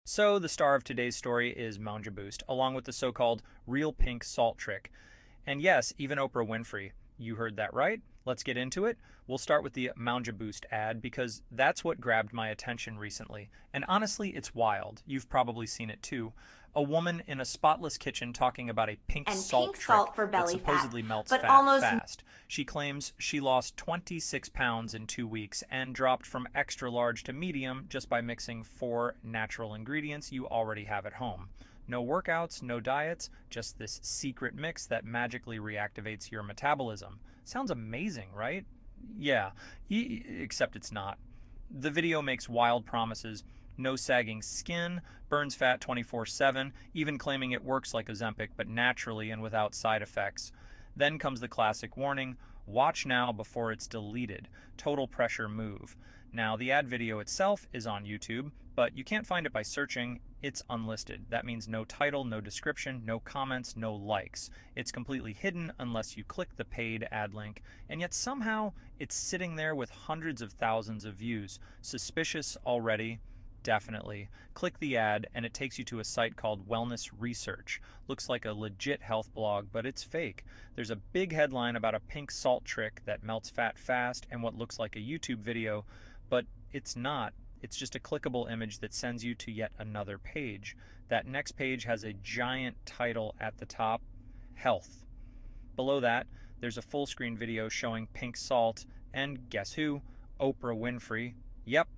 So, the star of today's story is Mounja Boost, along with the so called real pink salt trick. And yes, even Oprah Winfrey. You heard that right. Let's get into it. We'll start with the Mounja Boost ad because that's what grabbed my attention recently. And honestly, it's wild. You've probably seen it too. A woman in a spotless kitchen talking about a pink And salt pink trick salt for that belly fat, supposedly melts but fat almost fast. She claims she lost 26 pounds in 2 weeks and dropped from extra large to medium just by mixing 4 natural ingredients you already have at home. No workouts, no diets, just this secret mix that magically reactivates your metabolism. Sounds amazing, right? Yeah, except it's not. The video makes wild promises: no sagging skin, burns fat 24/7, even claiming it works like Ozempic but naturally and without side effects. Then comes the classic warning: watch now before it's deleted. Total pressure move. Now, the ad video itself is on YouTube, but you can't find it by searching. It's unlisted. That means no title, no description, no comments, no likes. It's completely hidden unless you click the paid ad link, and yet somehow it's sitting there with hundreds of thousands of views. Suspicious already? Definitely. Click the ad and it takes you to a site called Wellness Research. Looks like a legit health blog, but it's fake. There's a big headline about a pink salt trick that melts fat fast and what looks like a YouTube video, but it's not. It's just a clickable image that sends you to yet another page. That next page has a giant title at the top: Health. Below that, there's a full screen video showing pink salt, and guess who? Oprah Winfrey. Yep,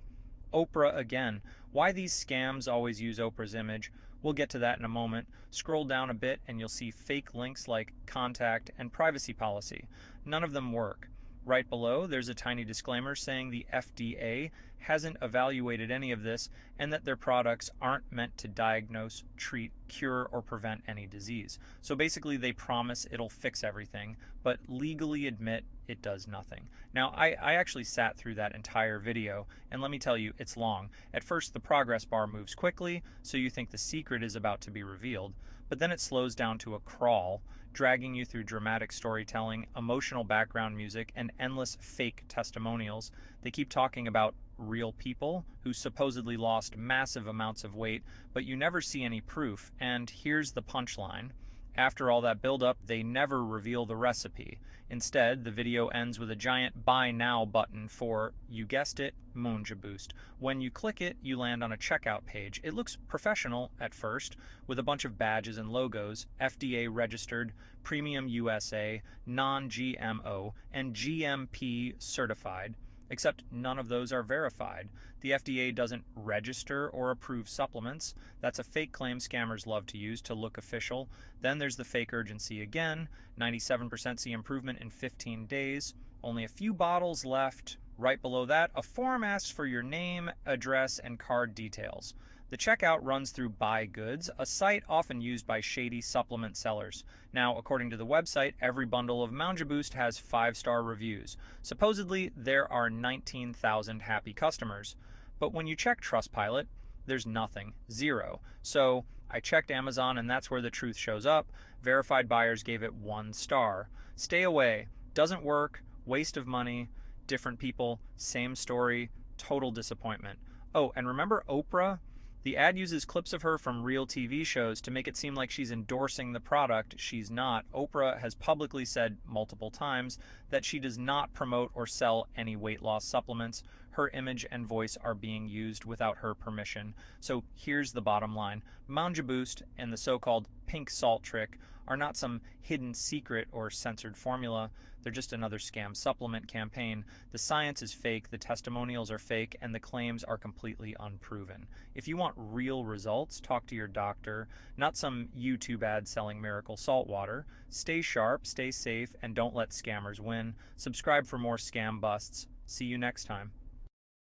Oprah again. Why these scams always use Oprah's image? We'll get to that in a moment. Scroll down a bit and you'll see fake links like contact and privacy policy. None of them work. Right below, there's a tiny disclaimer saying the FDA hasn't evaluated any of this and that their products aren't meant to diagnose, treat, cure, or prevent any disease. So basically, they promise it'll fix everything, but legally admit it does nothing. Now, I actually sat through that entire video, and let me tell you, it's long. At first, the progress bar moves quickly, so you think the secret is about to be revealed, but then it slows down to a crawl, dragging you through dramatic storytelling, emotional background music, and endless fake testimonials. They keep talking about real people who supposedly lost massive amounts of weight, but you never see any proof. And here's the punchline: after all that buildup, they never reveal the recipe. Instead, the video ends with a giant Buy Now button for, you guessed it, Mounja Boost. When you click it, you land on a checkout page. It looks professional at first, with a bunch of badges and logos: FDA registered, Premium USA, non-GMO, and GMP certified. Except none of those are verified. The FDA doesn't register or approve supplements. That's a fake claim scammers love to use to look official. Then there's the fake urgency again: 97% see improvement in 15 days. Only a few bottles left. Right below that, a form asks for your name, address, and card details. The checkout runs through Buy Goods, a site often used by shady supplement sellers. Now, according to the website, every bundle of Mounja Boost has 5-star reviews. Supposedly, there are 19,000 happy customers. But when you check Trustpilot, there's nothing. Zero. So I checked Amazon, and that's where the truth shows up. Verified buyers gave it 1 star. Stay away. Doesn't work. Waste of money. Different people. Same story. Total disappointment. Oh, and remember Oprah? The ad uses clips of her from real TV shows to make it seem like she's endorsing the product. She's not. Oprah has publicly said multiple times that she does not promote or sell any weight loss supplements. Her image and voice are being used without her permission. So here's the bottom line: Mounja Boost and the so-called pink salt trick are not some hidden secret or censored formula. They're just another scam supplement campaign. The science is fake, the testimonials are fake, and the claims are completely unproven. If you want real results, talk to your doctor, not some YouTube ad selling miracle salt water. Stay sharp, stay safe, and don't let scammers win. Subscribe for more scam busts. See you next time.